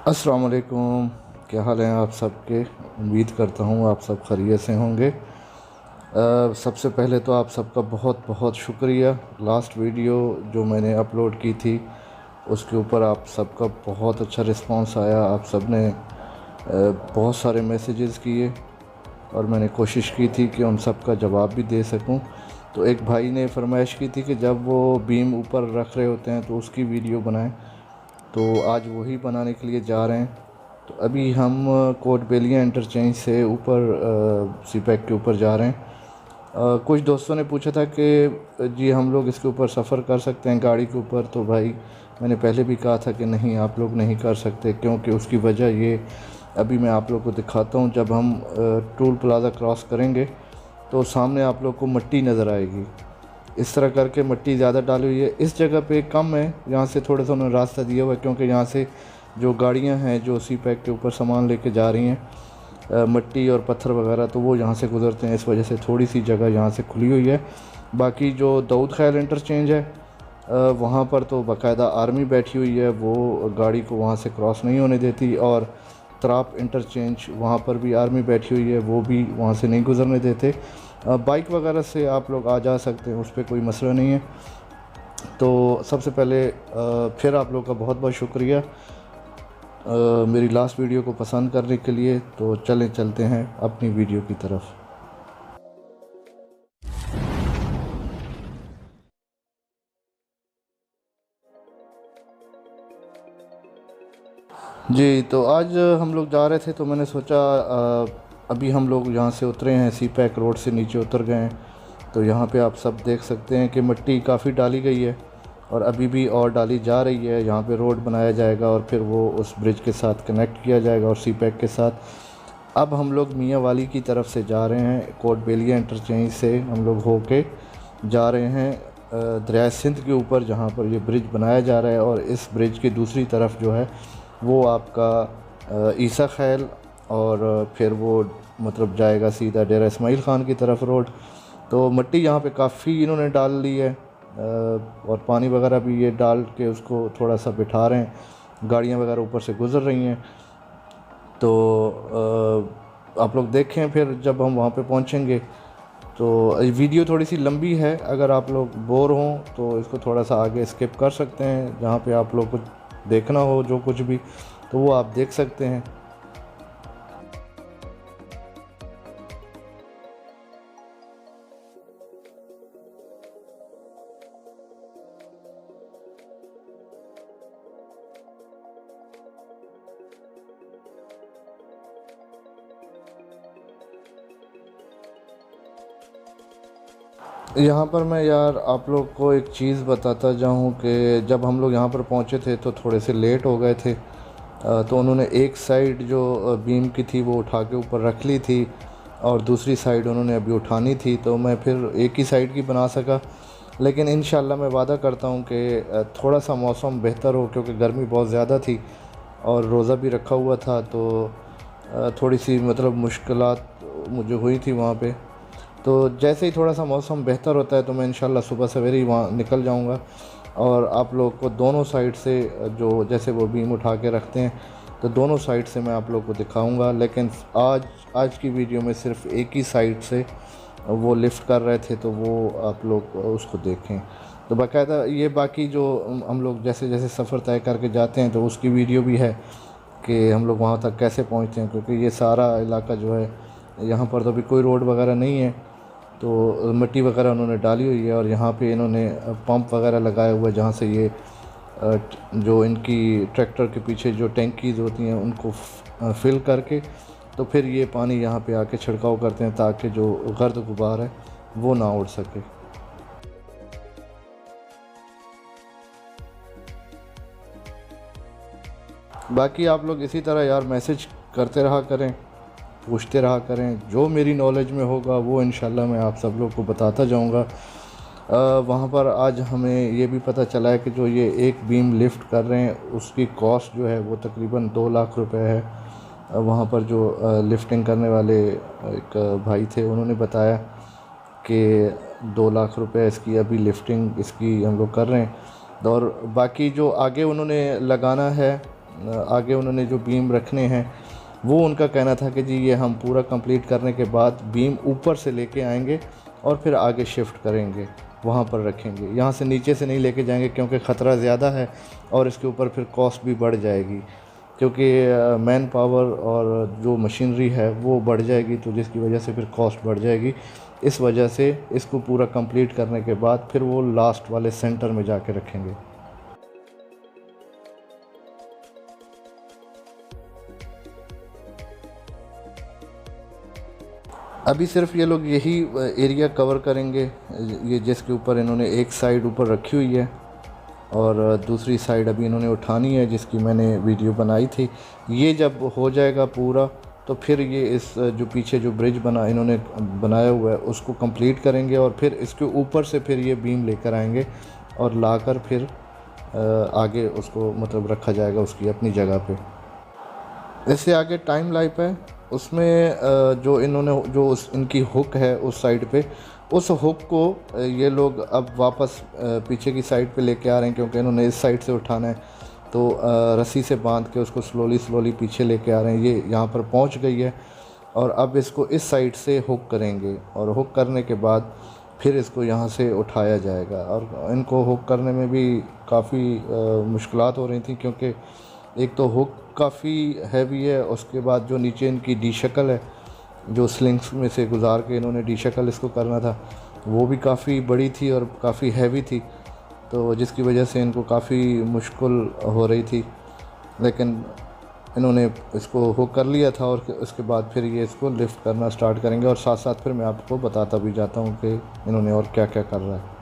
अस्सलाम वालेकुम। क्या हाल हैं आप सबके। उम्मीद करता हूँ आप सब खैरियत से होंगे। सबसे पहले तो आप सबका बहुत बहुत शुक्रिया। लास्ट वीडियो जो मैंने अपलोड की थी उसके ऊपर आप सबका बहुत अच्छा रिस्पांस आया। आप सब ने बहुत सारे मैसेजेस किए और मैंने कोशिश की थी कि उन सब का जवाब भी दे सकूं। तो एक भाई ने फरमाइश की थी कि जब वो बीम ऊपर रख रहे होते हैं तो उसकी वीडियो बनाएं, तो आज वही बनाने के लिए जा रहे हैं। तो अभी हम कोट बेलिया इंटरचेंज से ऊपर सी पैक के ऊपर जा रहे हैं। कुछ दोस्तों ने पूछा था कि जी हम लोग इसके ऊपर सफ़र कर सकते हैं गाड़ी के ऊपर। तो भाई मैंने पहले भी कहा था कि नहीं, आप लोग नहीं कर सकते, क्योंकि उसकी वजह ये अभी मैं आप लोग को दिखाता हूँ। जब हम टोल प्लाज़ा क्रॉस करेंगे तो सामने आप लोग को मिट्टी नज़र आएगी। इस तरह करके मिट्टी ज़्यादा डाली हुई है। इस जगह पे कम है, यहाँ से थोड़ा सा उन्होंने रास्ता दिया हुआ है, क्योंकि यहाँ से जो गाड़ियाँ हैं जो सी पैक के ऊपर सामान लेके जा रही हैं, मिट्टी और पत्थर वगैरह, तो वो यहाँ से गुज़रते हैं। इस वजह से थोड़ी सी जगह यहाँ से खुली हुई है। बाकी जो दाऊद खैल इंटरचेंज है वहाँ पर तो बाकायदा आर्मी बैठी हुई है, वो गाड़ी को वहाँ से क्रॉस नहीं होने देती। और त्राप इंटरचेंज वहाँ पर भी आर्मी बैठी हुई है, वो भी वहाँ से नहीं गुज़रने देते। बाइक वगैरह से आप लोग आ जा सकते हैं, उस पर कोई मसला नहीं है। तो सबसे पहले फिर आप लोग का बहुत बहुत शुक्रिया मेरी लास्ट वीडियो को पसंद करने के लिए। तो चलते हैं अपनी वीडियो की तरफ। जी, तो आज हम लोग जा रहे थे, तो मैंने सोचा अभी हम लोग यहाँ से उतरे हैं, सी पैक रोड से नीचे उतर गए हैं। तो यहाँ पे आप सब देख सकते हैं कि मिट्टी काफ़ी डाली गई है और अभी भी और डाली जा रही है। यहाँ पे रोड बनाया जाएगा और फिर वो उस ब्रिज के साथ कनेक्ट किया जाएगा और सी पैक के साथ। अब हम लोग मियाँ वाली की तरफ से जा रहे हैं, कोट बेलिया इंटरचेंज से हम लोग होके जा रहे हैं दरिया सिंध के ऊपर, जहाँ पर ये ब्रिज बनाया जा रहा है। और इस ब्रिज की दूसरी तरफ जो है वो आपका ईसा खैल, और फिर वो मतलब जाएगा सीधा डेरा इस्माइल ख़ान की तरफ रोड। तो मिट्टी यहाँ पे काफ़ी इन्होंने डाल ली है और पानी वगैरह भी ये डाल के उसको थोड़ा सा बिठा रहे हैं। गाड़ियाँ वगैरह ऊपर से गुज़र रही हैं। तो आप लोग देखें फिर जब हम वहाँ पे पहुँचेंगे। तो ये वीडियो थोड़ी सी लंबी है, अगर आप लोग बोर हों तो इसको थोड़ा सा आगे स्किप कर सकते हैं। जहाँ पे आप लोग को देखना हो जो कुछ भी, तो वो आप देख सकते हैं। यहाँ पर मैं यार आप लोग को एक चीज़ बताता जाऊँ कि जब हम लोग यहाँ पर पहुँचे थे तो थोड़े से लेट हो गए थे। तो उन्होंने एक साइड जो बीम की थी वो उठा के ऊपर रख ली थी और दूसरी साइड उन्होंने अभी उठानी थी, तो मैं फिर एक ही साइड की बना सका। लेकिन इंशाल्लाह मैं वादा करता हूँ कि थोड़ा सा मौसम बेहतर हो, क्योंकि गर्मी बहुत ज़्यादा थी और रोज़ा भी रखा हुआ था। तो थोड़ी सी मतलब मुश्किलात मुझे हुई थी वहाँ पे। तो जैसे ही थोड़ा सा मौसम बेहतर होता है तो मैं इंशाल्लाह सुबह सवेरे ही वहाँ निकल जाऊँगा और आप लोग को दोनों साइड से जो जैसे वो बीम उठा के रखते हैं तो दोनों साइड से मैं आप लोग को दिखाऊंगा। लेकिन आज की वीडियो में सिर्फ एक ही साइड से वो लिफ्ट कर रहे थे, तो वो आप लोग उसको देखें। तो बाकायदा ये बाकी जो हम लोग जैसे जैसे सफ़र तय करके जाते हैं तो उसकी वीडियो भी है कि हम लोग वहाँ तक कैसे पहुँचते हैं, क्योंकि ये सारा इलाका जो है यहाँ पर तो अभी कोई रोड वगैरह नहीं है। तो मिट्टी वगैरह उन्होंने डाली हुई है और यहाँ पे इन्होंने पंप वगैरह लगाया हुआ है, जहाँ से ये जो इनकी ट्रैक्टर के पीछे जो टैंकीज़ होती हैं उनको फिल करके तो फिर ये पानी यहाँ पे आके छिड़काव करते हैं, ताकि जो गर्द गुबार है वो ना उड़ सके। बाकी आप लोग इसी तरह यार मैसेज करते रहा करें, पूछते रहा करें, जो मेरी नॉलेज में होगा वो इंशाल्लाह मैं आप सब लोग को बताता जाऊंगा। वहाँ पर आज हमें ये भी पता चला है कि जो ये एक बीम लिफ्ट कर रहे हैं उसकी कॉस्ट जो है वो तकरीबन 2 लाख रुपए है। वहाँ पर जो लिफ्टिंग करने वाले एक भाई थे उन्होंने बताया कि 2 लाख रुपए इसकी अभी लिफ्टिंग इसकी हम लोग कर रहे हैं। और बाकी जो आगे उन्होंने लगाना है आगे उन्होंने जो बीम रखने हैं, वो उनका कहना था कि जी ये हम पूरा कंप्लीट करने के बाद बीम ऊपर से लेके आएंगे और फिर आगे शिफ्ट करेंगे, वहाँ पर रखेंगे। यहाँ से नीचे से नहीं लेके जाएंगे क्योंकि ख़तरा ज़्यादा है और इसके ऊपर फिर कॉस्ट भी बढ़ जाएगी, क्योंकि मैन पावर और जो मशीनरी है वो बढ़ जाएगी, तो जिसकी वजह से फिर कॉस्ट बढ़ जाएगी। इस वजह से इसको पूरा कंप्लीट करने के बाद फिर वो लास्ट वाले सेंटर में जाके रखेंगे। अभी सिर्फ ये लोग यही एरिया कवर करेंगे, ये जिसके ऊपर इन्होंने एक साइड ऊपर रखी हुई है और दूसरी साइड अभी इन्होंने उठानी है, जिसकी मैंने वीडियो बनाई थी। ये जब हो जाएगा पूरा तो फिर ये इस जो पीछे जो ब्रिज इन्होंने बनाया हुआ है उसको कंप्लीट करेंगे और फिर इसके ऊपर से फिर ये बीम लेकर आएंगे और लाकर फिर आगे उसको मतलब रखा जाएगा उसकी अपनी जगह पे। इससे आगे टाइम लाइफ है, उसमें जो इन्होंने जो उस इनकी हुक है उस साइड पे, उस हुक को ये लोग अब वापस पीछे की साइड पे लेके आ रहे हैं, क्योंकि इन्होंने इस साइड से उठाना है। तो रस्सी से बांध के उसको स्लोली पीछे लेके आ रहे हैं। ये यहाँ पर पहुँच गई है और अब इसको इस साइड से हुक करेंगे और हुक करने के बाद फिर इसको यहाँ से उठाया जाएगा। और इनको हुक करने में भी काफ़ी मुश्किलात हो रही थी, क्योंकि एक तो हुक काफ़ी हैवी है, उसके बाद जो नीचे इनकी डी शक्ल है, जो स्लिंग्स में से गुजार के इन्होंने डी शक्ल इसको करना था, वो भी काफ़ी बड़ी थी और काफ़ी हैवी थी, तो जिसकी वजह से इनको काफ़ी मुश्किल हो रही थी। लेकिन इन्होंने इसको हुक कर लिया था और उसके बाद फिर ये इसको लिफ्ट करना स्टार्ट करेंगे और साथ साथ फिर मैं आपको बताता भी जाता हूँ कि इन्होंने और क्या क्या कर रहा है।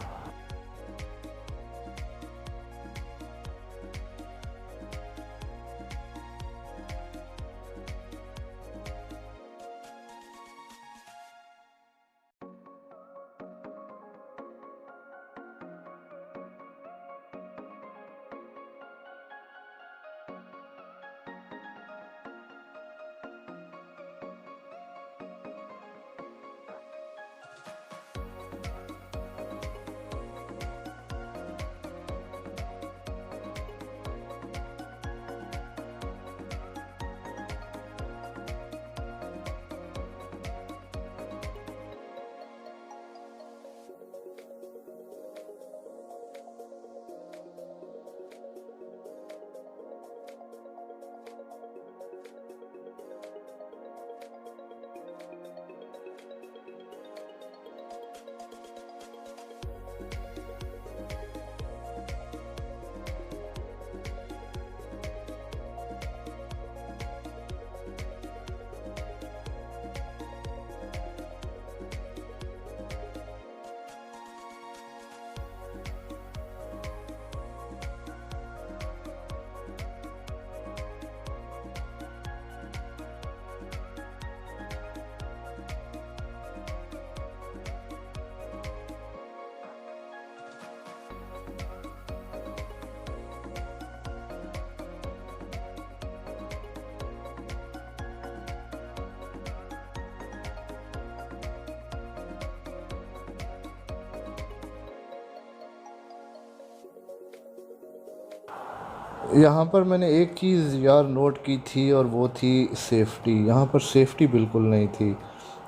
यहाँ पर मैंने एक चीज़ यार नोट की थी और वो थी सेफ़्टी। यहाँ पर सेफ़्टी बिल्कुल नहीं थी,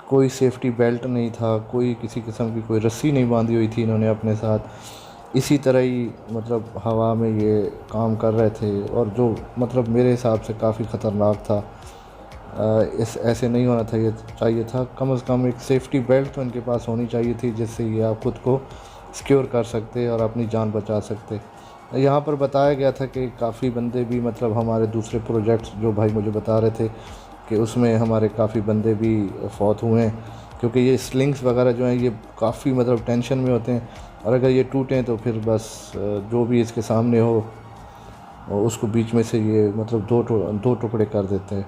कोई सेफ़्टी बेल्ट नहीं था, कोई किसी किस्म की कोई रस्सी नहीं बांधी हुई थी इन्होंने अपने साथ। इसी तरह ही मतलब हवा में ये काम कर रहे थे और जो मतलब मेरे हिसाब से काफ़ी ख़तरनाक था। इस ऐसे नहीं होना चाहिए था। कम से कम एक सेफ़्टी बेल्ट तो इनके पास होनी चाहिए थी, जिससे ये आप ख़ुद को सिक्योर कर सकते और अपनी जान बचा सकते। यहाँ पर बताया गया था कि काफ़ी बंदे भी मतलब हमारे दूसरे प्रोजेक्ट्स जो भाई मुझे बता रहे थे कि उसमें हमारे काफ़ी बंदे भी फौत हुए हैं, क्योंकि ये स्लिंग्स वगैरह जो हैं ये काफ़ी मतलब टेंशन में होते हैं और अगर ये टूटें तो फिर बस जो भी इसके सामने हो उसको बीच में से ये मतलब दो टुकड़े कर देते हैं।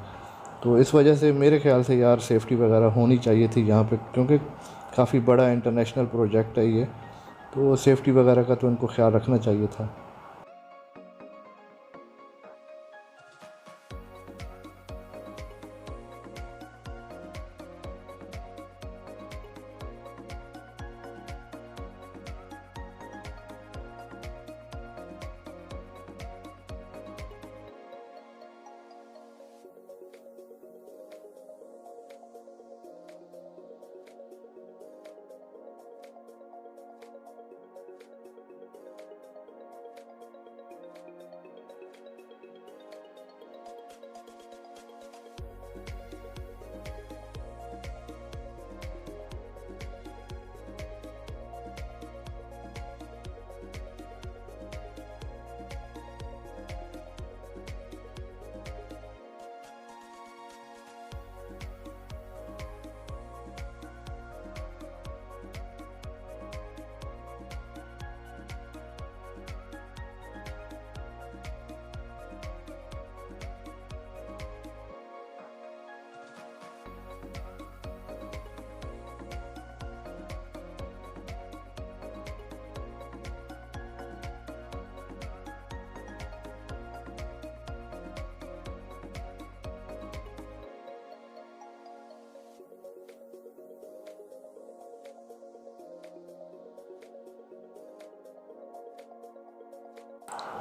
तो इस वजह से मेरे ख़्याल से यार सेफ़्टी वगैरह होनी चाहिए थी यहाँ पे, क्योंकि काफ़ी बड़ा इंटरनेशनल प्रोजेक्ट है ये, तो सेफ़्टी वगैरह का तो इनको ख्याल रखना चाहिए था।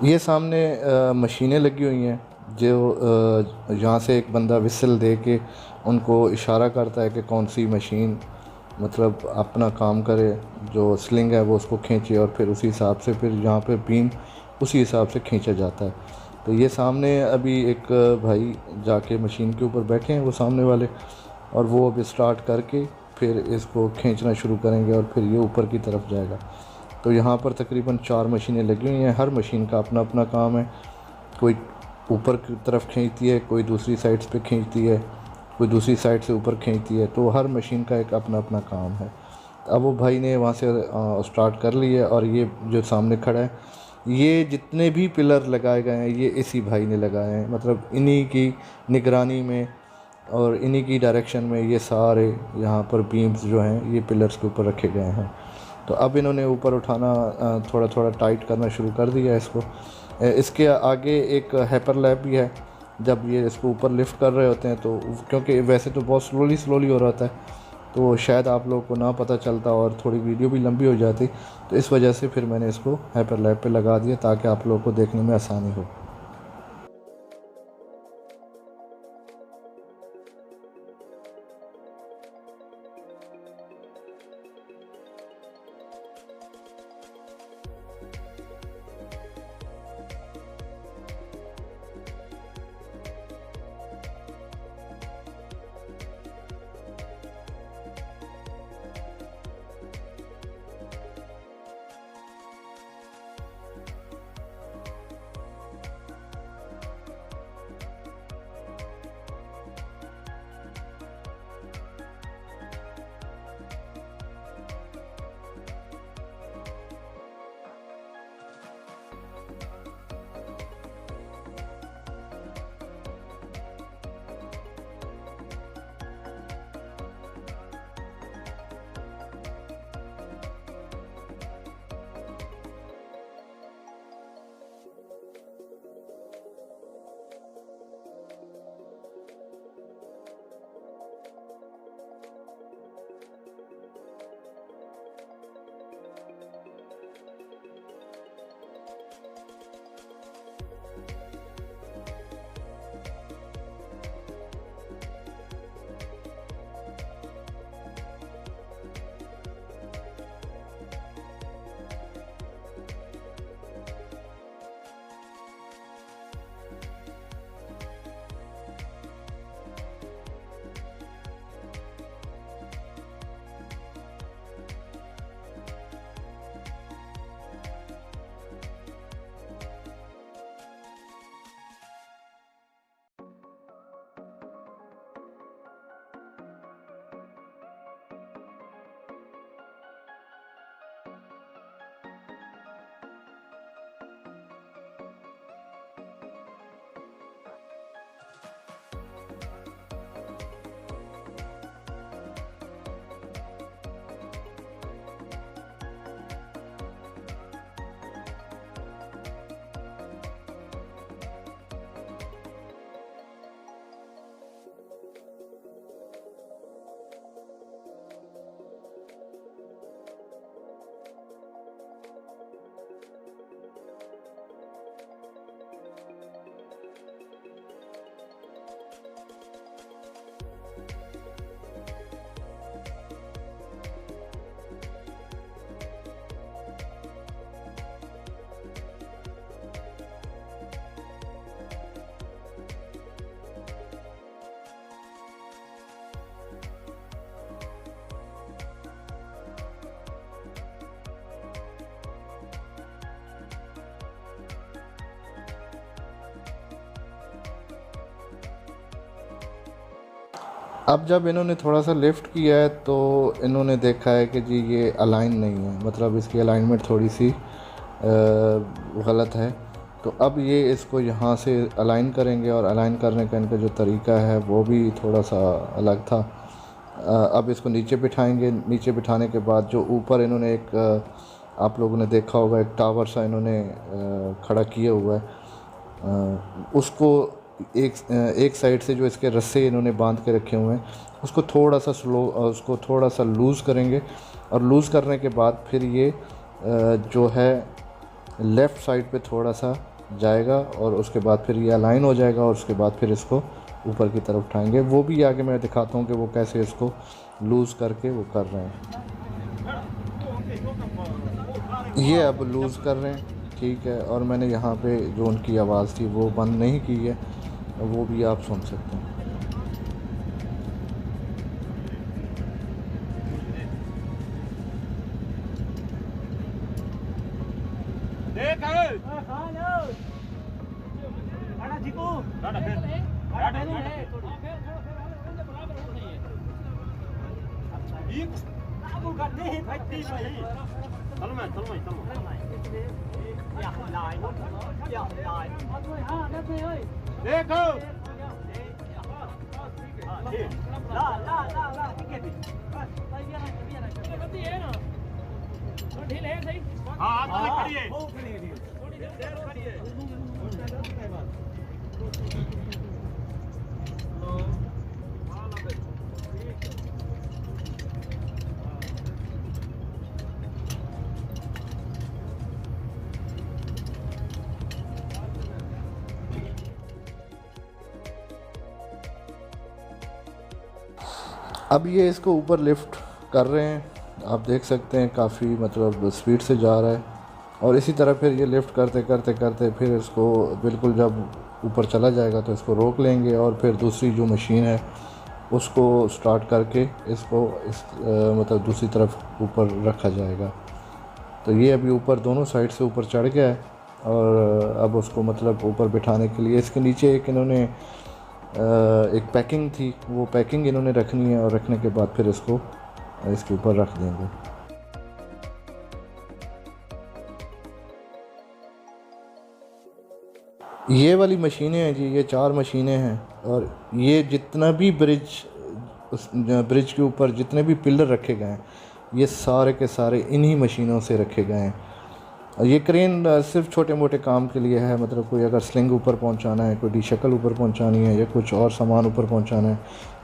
ये सामने मशीनें लगी हुई हैं जो यहाँ से एक बंदा विसल दे के उनको इशारा करता है कि कौन सी मशीन मतलब अपना काम करे, जो स्लिंग है वो उसको खींचे और फिर उसी हिसाब से फिर यहाँ पे बीम उसी हिसाब से खींचा जाता है। तो ये सामने अभी एक भाई जाके मशीन के ऊपर बैठे हैं वो सामने वाले, और वो अभी स्टार्ट करके फिर इसको खींचना शुरू करेंगे और फिर ये ऊपर की तरफ जाएगा। तो यहाँ पर तकरीबन 4 मशीनें लगी हुई हैं, हर मशीन का अपना अपना काम है। कोई ऊपर की तरफ खींचती है, कोई दूसरी साइड पे खींचती है, कोई दूसरी साइड से ऊपर खींचती है, तो हर मशीन का एक अपना अपना काम है। अब वो भाई ने वहाँ से स्टार्ट कर लिया, और ये जो सामने खड़ा है, ये जितने भी पिलर लगाए गए हैं ये इसी भाई ने लगाए हैं, मतलब इन्हीं की निगरानी में और इन्हीं की डायरेक्शन में ये सारे यहाँ पर बीम्स जो हैं ये पिलर्स के ऊपर रखे गए हैं। तो अब इन्होंने ऊपर उठाना थोड़ा थोड़ा टाइट करना शुरू कर दिया इसको। इसके आगे एक हैपर लैब भी है, जब ये इसको ऊपर लिफ्ट कर रहे होते हैं तो क्योंकि वैसे तो बहुत स्लोली हो रहा होता है तो शायद आप लोगों को ना पता चलता और थोड़ी वीडियो भी लंबी हो जाती, तो इस वजह से फिर मैंने इसको हैपर लैब पे लगा दिया ताकि आप लोगों को देखने में आसानी हो। अब जब इन्होंने थोड़ा सा लिफ्ट किया है तो इन्होंने देखा है कि जी ये अलाइन नहीं है, मतलब इसकी अलाइनमेंट थोड़ी सी गलत है। तो अब ये इसको यहाँ से अलाइन करेंगे, और अलाइन करने का इनका जो तरीका है वो भी थोड़ा सा अलग था। अब इसको नीचे बिठाएंगे, नीचे बिठाने के बाद जो ऊपर इन्होंने एक आप लोगों ने देखा होगा एक टावर सा इन्होंने खड़ा किया हुआ है, उसको एक साइड से जो इसके रस्से इन्होंने बांध के रखे हुए हैं उसको थोड़ा सा लूज़ करेंगे, और लूज़ करने के बाद फिर ये जो है लेफ़्ट साइड पे थोड़ा सा जाएगा और उसके बाद फिर ये अलाइन हो जाएगा और उसके बाद फिर इसको ऊपर की तरफ उठाएंगे। वो भी आगे मैं दिखाता हूँ कि वो कैसे इसको लूज़ करके वो कर रहे हैं। ये अब लूज़ कर रहे हैं, ठीक है। और मैंने यहाँ पे जो उनकी आवाज़ थी वो बंद नहीं की है, वो भी आप सुन सकते हैं। अब ये इसको ऊपर लिफ्ट कर रहे हैं, आप देख सकते हैं काफ़ी मतलब स्पीड से जा रहा है। और इसी तरह फिर ये लिफ्ट करते करते करते फिर इसको बिल्कुल जब ऊपर चला जाएगा तो इसको रोक लेंगे और फिर दूसरी जो मशीन है उसको स्टार्ट करके इसको मतलब दूसरी तरफ ऊपर रखा जाएगा। तो ये अभी ऊपर दोनों साइड से ऊपर चढ़ गया है और अब उसको मतलब ऊपर बिठाने के लिए इसके नीचे एक इन्होंने एक पैकिंग थी, वो पैकिंग इन्होंने रखनी है और रखने के बाद फिर इसको इसके ऊपर रख देंगे। ये वाली मशीनें हैं जी, ये 4 मशीनें हैं और ये जितना भी उस ब्रिज के ऊपर जितने भी पिलर रखे गए हैं ये सारे के सारे इन्हीं मशीनों से रखे गए हैं। और ये क्रेन सिर्फ छोटे मोटे काम के लिए है, मतलब कोई अगर स्लिंग ऊपर पहुंचाना है, कोई डी शक्ल ऊपर पहुंचानी है या कुछ और सामान ऊपर पहुंचाना है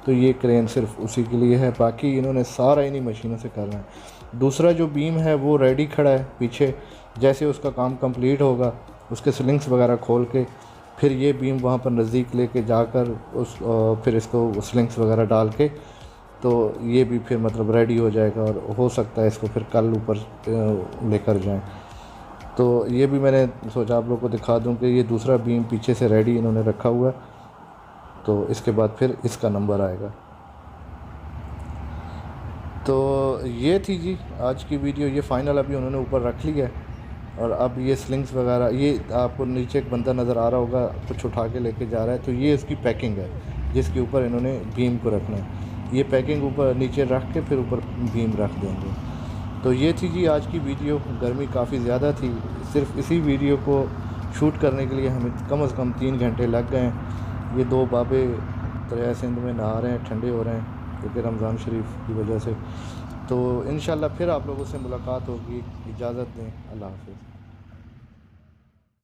तो ये क्रेन सिर्फ उसी के लिए है। बाकी इन्होंने सारा इन्हीं मशीनों से करना है। दूसरा जो बीम है वो रेडी खड़ा है पीछे, जैसे उसका काम कंप्लीट होगा उसके स्लिंग्स वगैरह खोल के फिर ये बीम वहाँ पर नज़दीक लेके जाकर फिर इसको स्लिंग्स वगैरह डाल के तो ये भी फिर मतलब रेडी हो जाएगा और हो सकता है इसको फिर कल ऊपर लेकर जाएं। तो ये भी मैंने सोचा आप लोगों को दिखा दूं कि ये दूसरा बीम पीछे से रेडी इन्होंने रखा हुआ है, तो इसके बाद फिर इसका नंबर आएगा। तो ये थी जी आज की वीडियो, ये फ़ाइनल अभी उन्होंने ऊपर रख लिया है। और अब ये स्लिंग्स वगैरह, ये आपको नीचे एक बंदा नज़र आ रहा होगा कुछ उठा के लेके जा रहा है, तो ये इसकी पैकिंग है जिसके ऊपर इन्होंने बीम को रखना है। ये पैकिंग ऊपर नीचे रख के फिर ऊपर बीम रख देंगे। तो ये थी जी आज की वीडियो। गर्मी काफ़ी ज़्यादा थी, सिर्फ इसी वीडियो को शूट करने के लिए हमें कम से कम 3 घंटे लग गए हैं। ये 2 बाबे दरिया सिंध में नहा रहे हैं, ठंडे हो रहे हैं क्योंकि रमज़ान शरीफ की वजह से। तो इंशाल्लाह फिर आप लोगों से मुलाकात होगी। इजाज़त दें, अल्लाह हाफ़िज़।